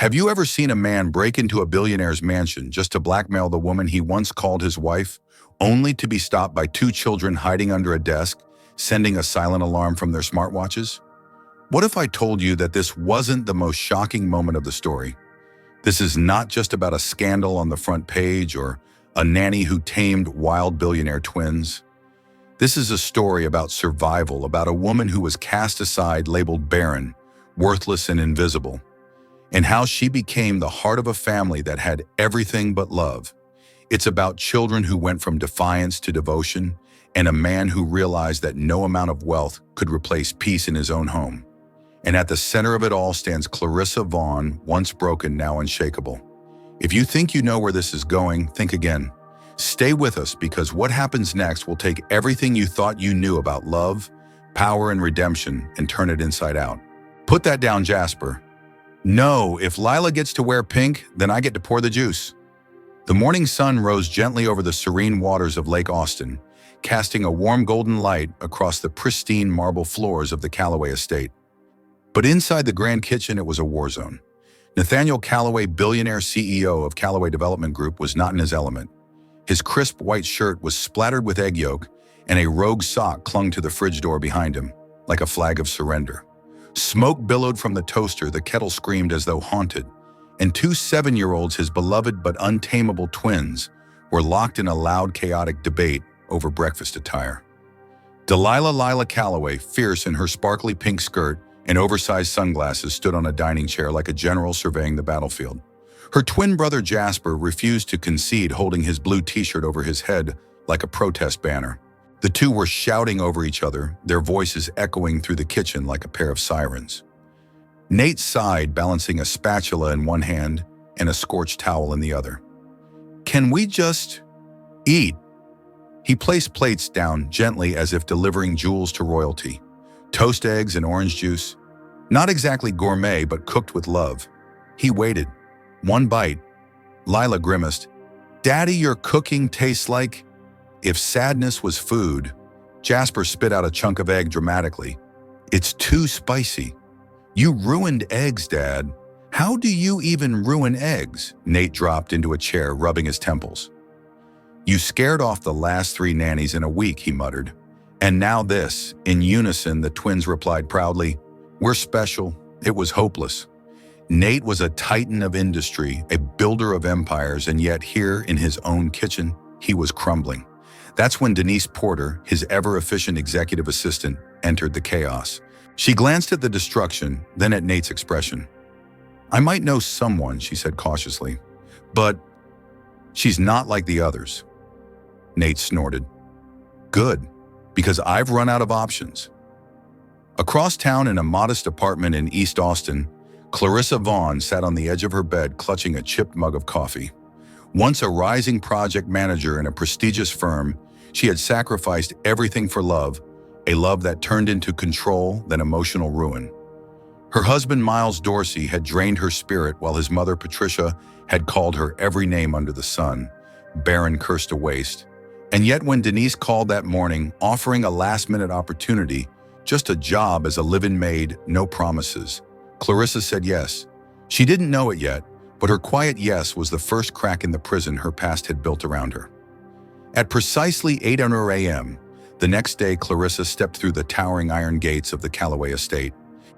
Have you ever seen a man break into a billionaire's mansion just to blackmail the woman he once called his wife, only to be stopped by two children hiding under a desk, sending a silent alarm from their smartwatches? What if I told you that this wasn't the most shocking moment of the story? This is not just about a scandal on the front page or a nanny who tamed wild billionaire twins. This is a story about survival, about a woman who was cast aside, labeled barren, worthless and invisible, and how she became the heart of a family that had everything but love. It's about children who went from defiance to devotion, and a man who realized that no amount of wealth could replace peace in his own home. And at the center of it all stands Clarissa Vaughn, once broken, now unshakable. If you think you know where this is going, think again. Stay with us, because what happens next will take everything you thought you knew about love, power, and redemption and turn it inside out. Put that down, Jasper. No, if Lila gets to wear pink, then I get to pour the juice. The morning sun rose gently over the serene waters of Lake Austin, casting a warm golden light across the pristine marble floors of the Callaway estate. But inside the grand kitchen, it was a war zone. Nathaniel Callaway, billionaire CEO of Callaway Development Group, was not in his element. His crisp white shirt was splattered with egg yolk, and a rogue sock clung to the fridge door behind him, like a flag of surrender. Smoke billowed from the toaster, the kettle screamed as though haunted, and two 7-year-olds, his beloved but untamable twins, were locked in a loud, chaotic debate over breakfast attire. Delilah Lila Callaway, fierce in her sparkly pink skirt and oversized sunglasses, stood on a dining chair like a general surveying the battlefield. Her twin brother Jasper refused to concede, holding his blue t-shirt over his head like a protest banner. The two were shouting over each other, their voices echoing through the kitchen like a pair of sirens. Nate sighed, balancing a spatula in one hand and a scorched towel in the other. "Can we just eat?" He placed plates down gently, as if delivering jewels to royalty. Toast eggs and orange juice. Not exactly gourmet, but cooked with love. He waited. One bite. Lila grimaced. "Daddy, your cooking tastes like..." If sadness was food, Jasper spit out a chunk of egg dramatically. "It's too spicy." "You ruined eggs, Dad." "How do you even ruin eggs?" Nate dropped into a chair, rubbing his temples. "You scared off the last 3 nannies in a week," he muttered. "And now this." In unison, the twins replied proudly, "We're special." It was hopeless. Nate was a titan of industry, a builder of empires, and yet here in his own kitchen, he was crumbling. That's when Denise Porter, his ever-efficient executive assistant, entered the chaos. She glanced at the destruction, then at Nate's expression. "I might know someone," she said cautiously, "but she's not like the others." Nate snorted. "Good, because I've run out of options." Across town, in a modest apartment in East Austin, Clarissa Vaughn sat on the edge of her bed, clutching a chipped mug of coffee. Once a rising project manager in a prestigious firm, she had sacrificed everything for love, a love that turned into control, then emotional ruin. Her husband, Miles Dorsey, had drained her spirit, while his mother, Patricia, had called her every name under the sun, barren, cursed to waste. And yet when Denise called that morning, offering a last-minute opportunity, just a job as a live-in maid, no promises, Clarissa said yes. She didn't know it yet, but her quiet yes was the first crack in the prison her past had built around her. At precisely 8:00 a.m., the next day, Clarissa stepped through the towering iron gates of the Callaway estate.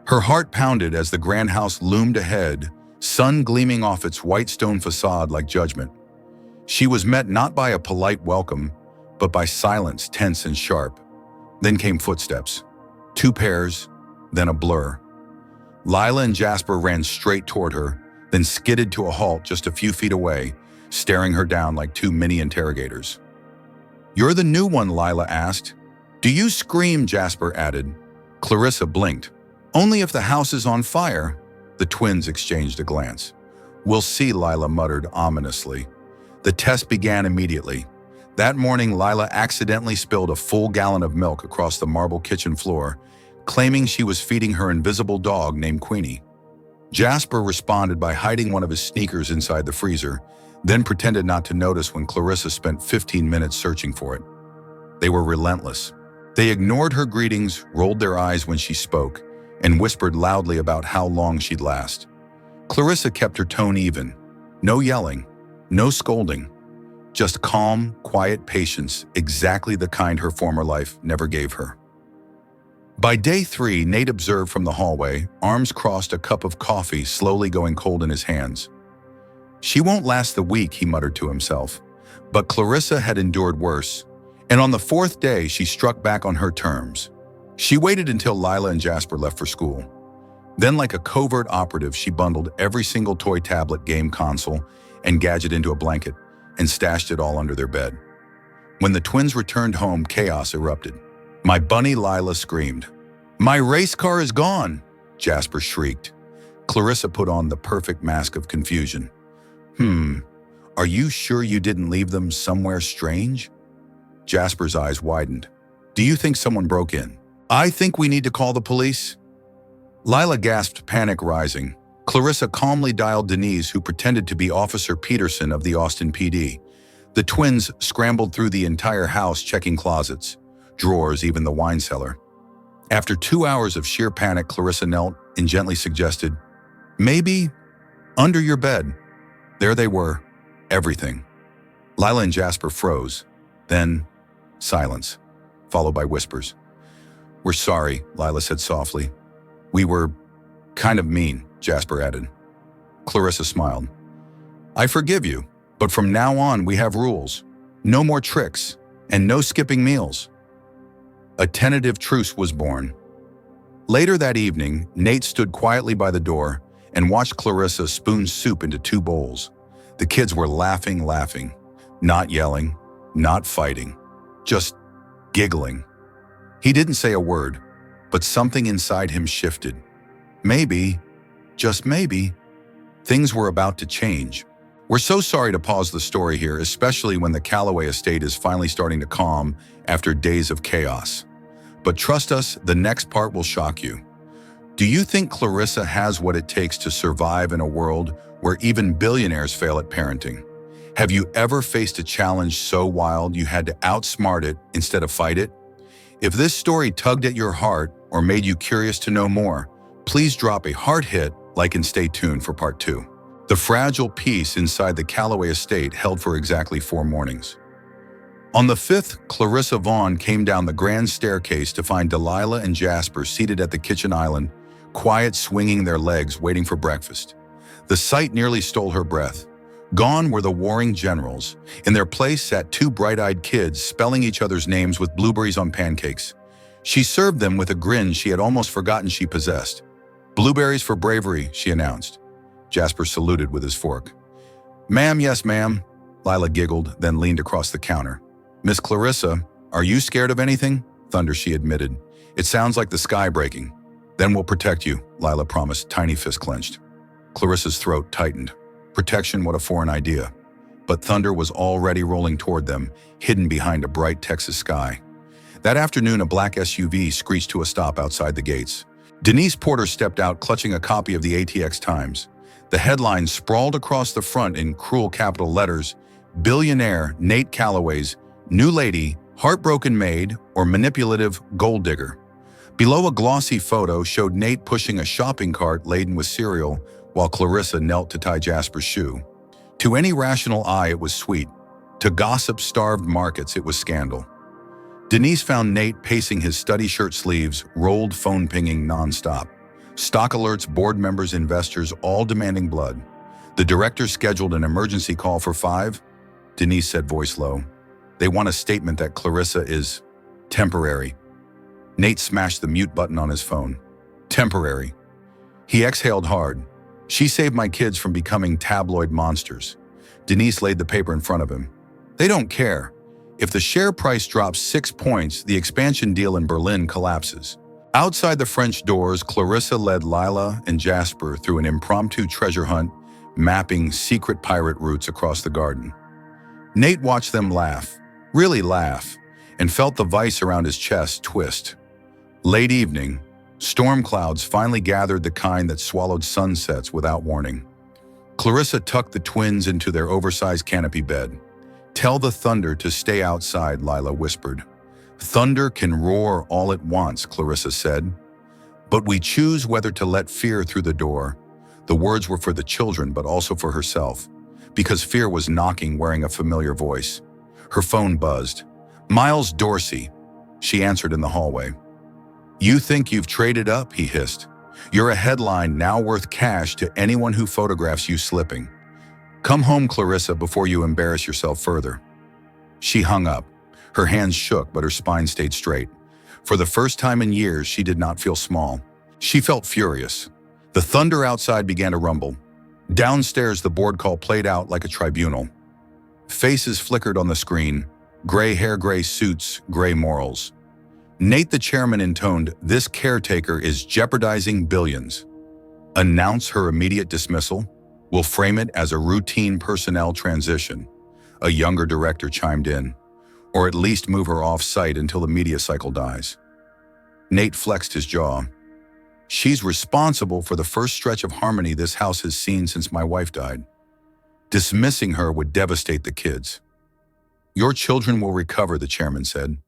Her heart pounded as the grand house loomed ahead, sun gleaming off its white stone facade like judgment. She was met not by a polite welcome, but by silence, tense and sharp. Then came footsteps. 2 pairs, then a blur. Lila and Jasper ran straight toward her, then skidded to a halt just a few feet away, staring her down like 2 mini interrogators. "You're the new one," Lila asked. "Do you scream?" Jasper added. Clarissa blinked. "Only if the house is on fire." The twins exchanged a glance. "We'll see," Lila muttered ominously. The test began immediately. That morning, Lila accidentally spilled a full gallon of milk across the marble kitchen floor, claiming she was feeding her invisible dog named Queenie. Jasper responded by hiding one of his sneakers inside the freezer, then pretended not to notice when Clarissa spent 15 minutes searching for it. They were relentless. They ignored her greetings, rolled their eyes when she spoke, and whispered loudly about how long she'd last. Clarissa kept her tone even. No yelling, no scolding, just calm, quiet patience, exactly the kind her former life never gave her. By day 3, Nate observed from the hallway, arms crossed, a cup of coffee slowly going cold in his hands. She won't last the week, he muttered to himself. But Clarissa had endured worse, and on the 4th day she struck back on her terms. She waited until Lila and Jasper left for school. Then, like a covert operative, she bundled every single toy, tablet, game console, and gadget into a blanket and stashed it all under their bed. When the twins returned home, chaos erupted. "My bunny," Lila screamed. "My race car is gone," Jasper shrieked. Clarissa put on the perfect mask of confusion. Are you sure you didn't leave them somewhere strange?" Jasper's eyes widened. "Do you think someone broke in?" "I think we need to call the police." Lila gasped, panic rising. Clarissa calmly dialed Denise, who pretended to be Officer Peterson of the Austin PD. The twins scrambled through the entire house, checking closets, drawers, even the wine cellar. After 2 hours of sheer panic, Clarissa knelt and gently suggested, "Maybe under your bed." There they were, everything. Lila and Jasper froze. Then, silence, followed by whispers. "We're sorry," Lila said softly. "We were kind of mean," Jasper added. Clarissa smiled. "I forgive you, but from now on we have rules. No more tricks, and no skipping meals." A tentative truce was born. Later that evening, Nate stood quietly by the door and watched Clarissa spoon soup into 2 bowls. The kids were laughing, not yelling, not fighting, just giggling. He didn't say a word, but something inside him shifted. Maybe, just maybe, things were about to change. We're so sorry to pause the story here, especially when the Calloway estate is finally starting to calm after days of chaos. But trust us, the next part will shock you. Do you think Clarissa has what it takes to survive in a world where even billionaires fail at parenting? Have you ever faced a challenge so wild you had to outsmart it instead of fight it? If this story tugged at your heart or made you curious to know more, please drop a heart hit, like, and stay tuned for part 2. The fragile peace inside the Calloway estate held for exactly 4 mornings. On the 5th, Clarissa Vaughn came down the grand staircase to find Delilah and Jasper seated at the kitchen island, quiet, swinging their legs, waiting for breakfast. The sight nearly stole her breath. Gone were the warring generals. In their place sat 2 bright-eyed kids, spelling each other's names with blueberries on pancakes. She served them with a grin she had almost forgotten she possessed. "Blueberries for bravery," she announced. Jasper saluted with his fork. "Ma'am, yes, ma'am." Lila giggled, then leaned across the counter. "Miss Clarissa, are you scared of anything?" Thunder, she admitted. "It sounds like the sky breaking." "Then we'll protect you," Lila promised, tiny fist clenched. Clarissa's throat tightened. Protection, what a foreign idea. But thunder was already rolling toward them, hidden behind a bright Texas sky. That afternoon, a black SUV screeched to a stop outside the gates. Denise Porter stepped out, clutching a copy of the ATX Times. The headline sprawled across the front in cruel capital letters: "Billionaire Nate Calloway's new lady, heartbroken maid, or manipulative gold digger." Below, a glossy photo showed Nate pushing a shopping cart laden with cereal while Clarissa knelt to tie Jasper's shoe. To any rational eye, it was sweet. To gossip-starved markets, it was scandal. Denise found Nate pacing his study shirt sleeves, rolled, phone pinging nonstop. Stock alerts, board members, investors, all demanding blood. The director scheduled an emergency call for 5. Denise said, voice low. "They want a statement that Clarissa is temporary." Nate smashed the mute button on his phone. "Temporary." He exhaled hard. "She saved my kids from becoming tabloid monsters." Denise laid the paper in front of him. "They don't care. If the share price drops 6 points, the expansion deal in Berlin collapses." Outside the French doors, Clarissa led Lila and Jasper through an impromptu treasure hunt, mapping secret pirate routes across the garden. Nate watched them laugh, really laugh, and felt the vice around his chest twist. Late evening, storm clouds finally gathered, the kind that swallowed sunsets without warning. Clarissa tucked the twins into their oversized canopy bed. "Tell the thunder to stay outside," Lila whispered. "Thunder can roar all it wants," Clarissa said. "But we choose whether to let fear through the door." The words were for the children, but also for herself, because fear was knocking, wearing a familiar voice. Her phone buzzed. "Miles Dorsey," she answered in the hallway. "You think you've traded up?" he hissed. "You're a headline now worth cash to anyone who photographs you slipping. Come home, Clarissa, before you embarrass yourself further." She hung up. Her hands shook, but her spine stayed straight. For the first time in years, she did not feel small. She felt furious. The thunder outside began to rumble. Downstairs, the board call played out like a tribunal. Faces flickered on the screen. Gray hair, gray suits, gray morals. Nate, the chairman, intoned, "This caretaker is jeopardizing billions." Announce her immediate dismissal. We'll frame it as a routine personnel transition. A younger director chimed in. Or at least move her off-site until the media cycle dies. Nate flexed his jaw. "She's responsible for the first stretch of harmony this house has seen since my wife died. Dismissing her would devastate the kids." "Your children will recover," the chairman said.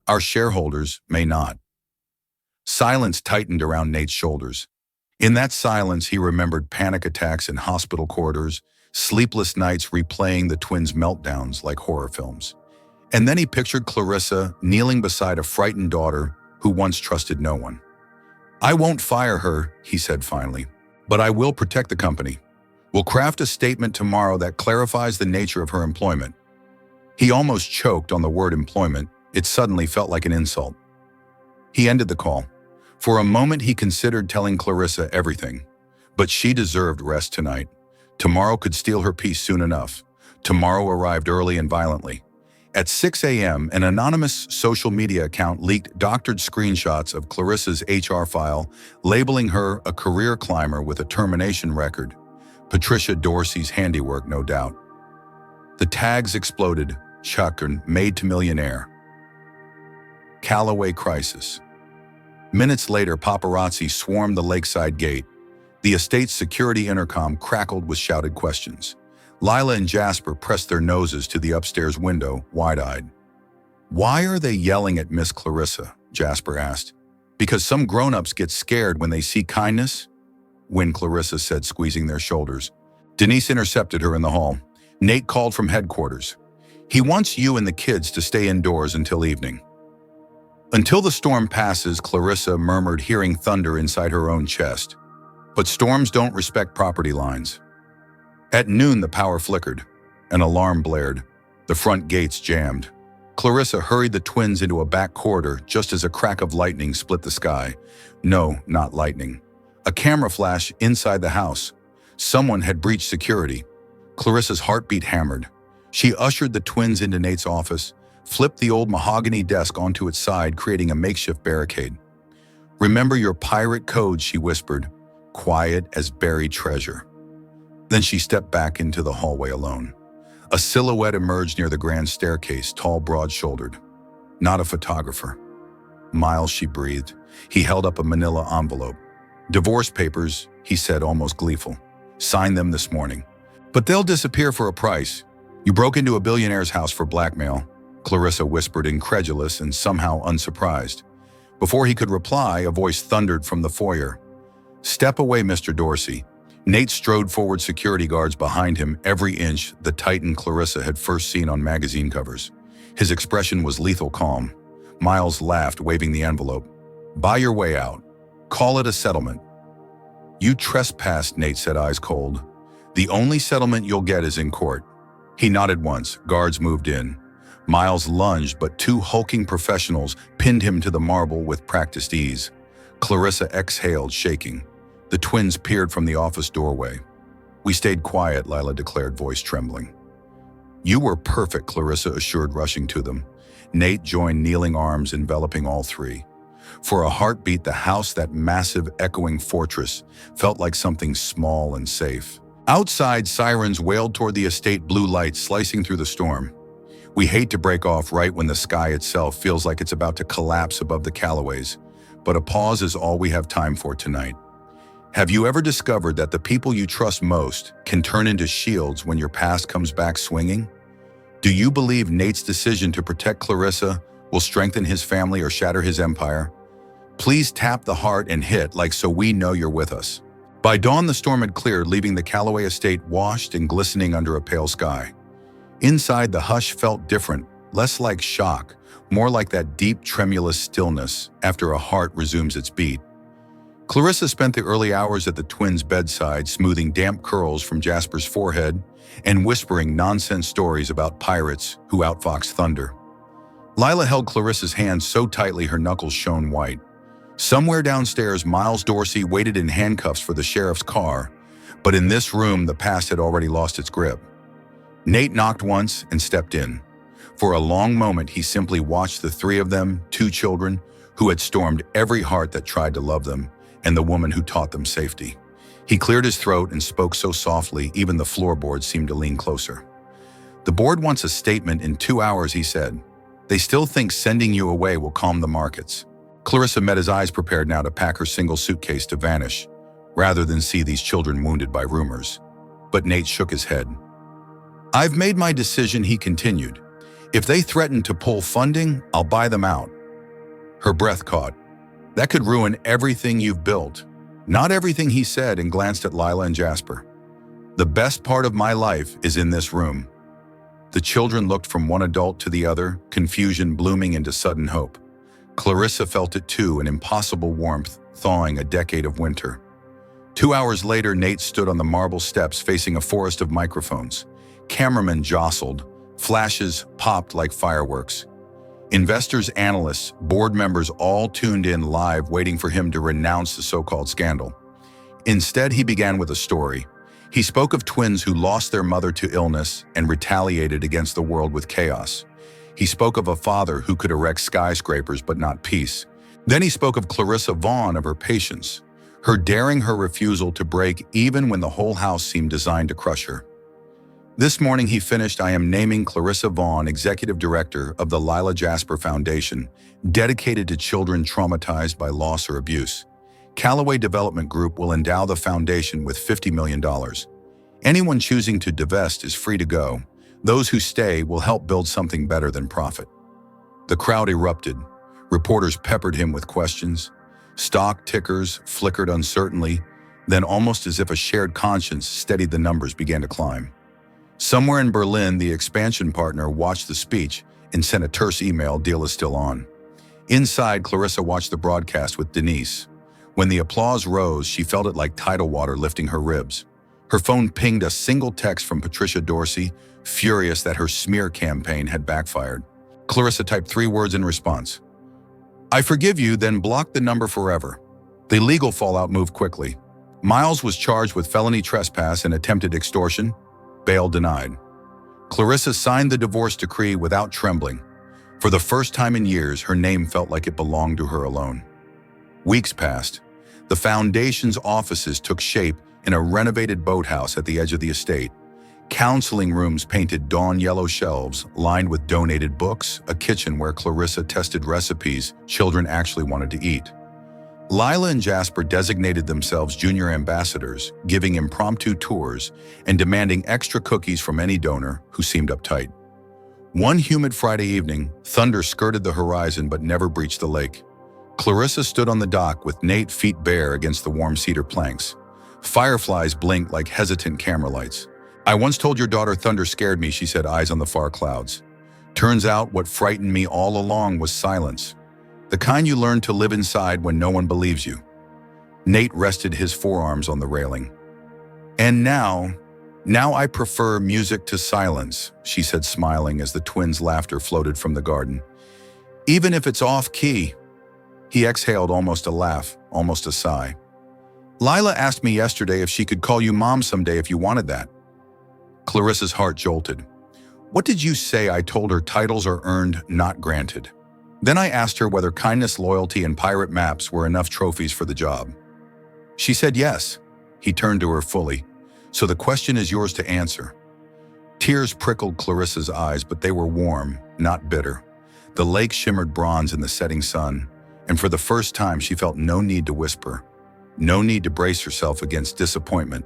"Our shareholders may not." Silence tightened around Nate's shoulders. In that silence, he remembered panic attacks in hospital corridors, sleepless nights replaying the twins' meltdowns like horror films. And then he pictured Clarissa kneeling beside a frightened daughter who once trusted no one. "I won't fire her," he said finally, "but I will protect the company. We'll craft a statement tomorrow that clarifies the nature of her employment." He almost choked on the word employment. It suddenly felt like an insult. He ended the call. For a moment, he considered telling Clarissa everything. But she deserved rest tonight. Tomorrow could steal her peace soon enough. Tomorrow arrived early and violently. At 6 a.m., an anonymous social media account leaked doctored screenshots of Clarissa's HR file, labeling her a career climber with a termination record. Patricia Dorsey's handiwork, no doubt. The tags exploded. Chuck and Maid to Millionaire. Callaway crisis. Minutes later, paparazzi swarmed the lakeside gate. The estate's security intercom crackled with shouted questions. Lila and Jasper pressed their noses to the upstairs window, wide-eyed. "Why are they yelling at Miss Clarissa?" Jasper asked. "Because some grown-ups get scared when they see kindness?" Wynn, Clarissa said, squeezing their shoulders. Denise intercepted her in the hall. "Nate called from headquarters. He wants you and the kids to stay indoors until evening." "Until the storm passes," Clarissa murmured, hearing thunder inside her own chest. But storms don't respect property lines. At noon, the power flickered. An alarm blared. The front gates jammed. Clarissa hurried the twins into a back corridor just as a crack of lightning split the sky. No, not lightning. A camera flash inside the house. Someone had breached security. Clarissa's heartbeat hammered. She ushered the twins into Nate's office, flipped the old mahogany desk onto its side, creating a makeshift barricade. "Remember your pirate code," she whispered, quiet as buried treasure. Then she stepped back into the hallway alone. A silhouette emerged near the grand staircase, tall, broad-shouldered. Not a photographer. "Miles," she breathed. He held up a manila envelope. "Divorce papers," he said, almost gleeful. "Signed them this morning. But they'll disappear for a price. You broke into a billionaire's house for blackmail," Clarissa whispered, incredulous and somehow unsurprised. Before he could reply, a voice thundered from the foyer. "Step away, Mr. Dorsey." Nate strode forward, security guards behind him, every inch the Titan Clarissa had first seen on magazine covers. His expression was lethal calm. Miles laughed, waving the envelope. "Buy your way out. Call it a settlement." "You trespassed," Nate said, eyes cold. "The only settlement you'll get is in court." He nodded once. Guards moved in. Miles lunged, but two hulking professionals pinned him to the marble with practiced ease. Clarissa exhaled, shaking. The twins peered from the office doorway. "We stayed quiet," Lila declared, voice trembling. "You were perfect," Clarissa assured, rushing to them. Nate joined, kneeling arms enveloping all three. For a heartbeat, the house, that massive, echoing fortress, felt like something small and safe. Outside, sirens wailed toward the estate, blue lights slicing through the storm. We hate to break off right when the sky itself feels like it's about to collapse above the Callaways, but a pause is all we have time for tonight. Have you ever discovered that the people you trust most can turn into shields when your past comes back swinging? Do you believe Nate's decision to protect Clarissa will strengthen his family or shatter his empire? Please tap the heart and hit like so we know you're with us. By dawn, the storm had cleared, leaving the Calloway estate washed and glistening under a pale sky. Inside, the hush felt different, less like shock, more like that deep, tremulous stillness after a heart resumes its beat. Clarissa spent the early hours at the twins' bedside, smoothing damp curls from Jasper's forehead and whispering nonsense stories about pirates who outfoxed thunder. Lila held Clarissa's hand so tightly her knuckles shone white. Somewhere downstairs, Miles Dorsey waited in handcuffs for the sheriff's car, but in this room, the past had already lost its grip. Nate knocked once and stepped in. For a long moment, he simply watched the three of them, two children, who had stormed every heart that tried to love them, and the woman who taught them safety. He cleared his throat and spoke so softly, even the floorboards seemed to lean closer. "The board wants a statement in 2 hours," he said. "They still think sending you away will calm the markets." Clarissa met his eyes, prepared now to pack her single suitcase to vanish, rather than see these children wounded by rumors. But Nate shook his head. "I've made my decision," he continued. "If they threaten to pull funding, I'll buy them out." Her breath caught. "That could ruin everything you've built." "Not everything," he said, and glanced at Lila and Jasper. "The best part of my life is in this room." The children looked from one adult to the other, confusion blooming into sudden hope. Clarissa felt it too, an impossible warmth, thawing a decade of winter. 2 hours later, Nate stood on the marble steps facing a forest of microphones. Cameramen jostled. Flashes popped like fireworks. Investors, analysts, board members all tuned in live, waiting for him to renounce the so-called scandal. Instead, he began with a story. He spoke of twins who lost their mother to illness and retaliated against the world with chaos. He spoke of a father who could erect skyscrapers but not peace. Then he spoke of Clarissa Vaughn, of her patience, her daring, her refusal to break even when the whole house seemed designed to crush her. This morning he finished, "I am naming Clarissa Vaughn Executive Director of the Lila Jasper Foundation, dedicated to children traumatized by loss or abuse. Callaway Development Group will endow the foundation with $50 million. Anyone choosing to divest is free to go. Those who stay will help build something better than profit." The crowd erupted. Reporters peppered him with questions. Stock tickers flickered uncertainly, then almost as if a shared conscience steadied the numbers began to climb. Somewhere in Berlin, the expansion partner watched the speech and sent a terse email, "Deal is still on." Inside, Clarissa watched the broadcast with Denise. When the applause rose, she felt it like tidal water lifting her ribs. Her phone pinged a single text from Patricia Dorsey, furious that her smear campaign had backfired. Clarissa typed 3 words in response. "I forgive you," then blocked the number forever. The legal fallout moved quickly. Miles was charged with felony trespass and attempted extortion. Bail denied. Clarissa signed the divorce decree without trembling. For the first time in years, her name felt like it belonged to her alone. Weeks passed. The foundation's offices took shape in a renovated boathouse at the edge of the estate. Counseling rooms painted dawn yellow shelves lined with donated books, a kitchen where Clarissa tested recipes children actually wanted to eat. Lila and Jasper designated themselves junior ambassadors, giving impromptu tours and demanding extra cookies from any donor who seemed uptight. One humid Friday evening, thunder skirted the horizon but never breached the lake. Clarissa stood on the dock with Nate feet bare against the warm cedar planks. Fireflies blinked like hesitant camera lights. "I once told your daughter thunder scared me," she said, eyes on the far clouds. "Turns out what frightened me all along was silence. The kind you learn to live inside when no one believes you." Nate rested his forearms on the railing. "And now I prefer music to silence," she said, smiling as the twins' laughter floated from the garden. "Even if it's off-key." He exhaled, almost a laugh, almost a sigh. "Lila asked me yesterday if she could call you Mom someday if you wanted that." Clarissa's heart jolted. "What did you say?" "I told her titles are earned, not granted. Then I asked her whether kindness, loyalty, and pirate maps were enough trophies for the job. She said yes." He turned to her fully. "So the question is yours to answer." Tears prickled Clarissa's eyes, but they were warm, not bitter. The lake shimmered bronze in the setting sun, and for the first time she felt no need to whisper, no need to brace herself against disappointment.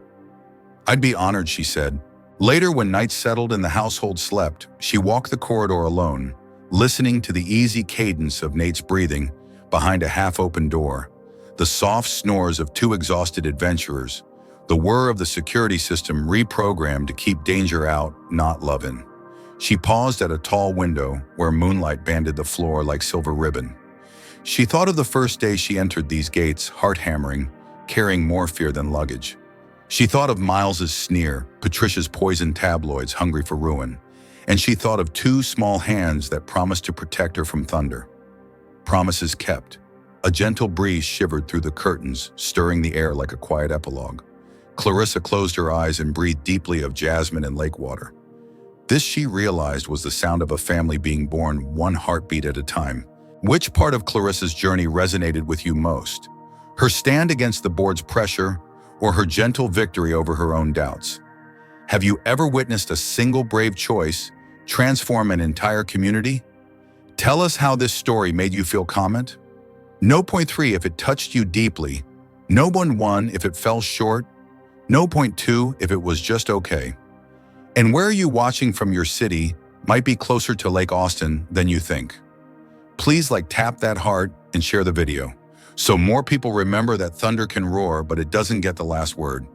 "I'd be honored," she said. Later, when night settled and the household slept, she walked the corridor alone, listening to the easy cadence of Nate's breathing behind a half-open door, the soft snores of 2 exhausted adventurers, The whir of the security system reprogrammed to keep danger out, not love in. She paused at a tall window where moonlight banded the floor like silver ribbon. She thought of the first day she entered these gates, heart-hammering, carrying more fear than luggage. She thought of Miles's sneer, Patricia's poisoned tabloids hungry for ruin, and she thought of two small hands that promised to protect her from thunder. Promises kept. A gentle breeze shivered through the curtains, stirring the air like a quiet epilogue. Clarissa closed her eyes and breathed deeply of jasmine and lake water. This, she realized, was the sound of a family being born one heartbeat at a time. Which part of Clarissa's journey resonated with you most? Her stand against the board's pressure, or her gentle victory over her own doubts? Have you ever witnessed a single brave choice transform an entire community? Tell us how this story made you feel. Comment. No. 3 if it touched you deeply. No. 1 if it fell short. No. 2 if it was just okay. And where are you watching from? Your city might be closer to Lake Austin than you think. Please tap that heart and share the video so more people remember that thunder can roar, but it doesn't get the last word.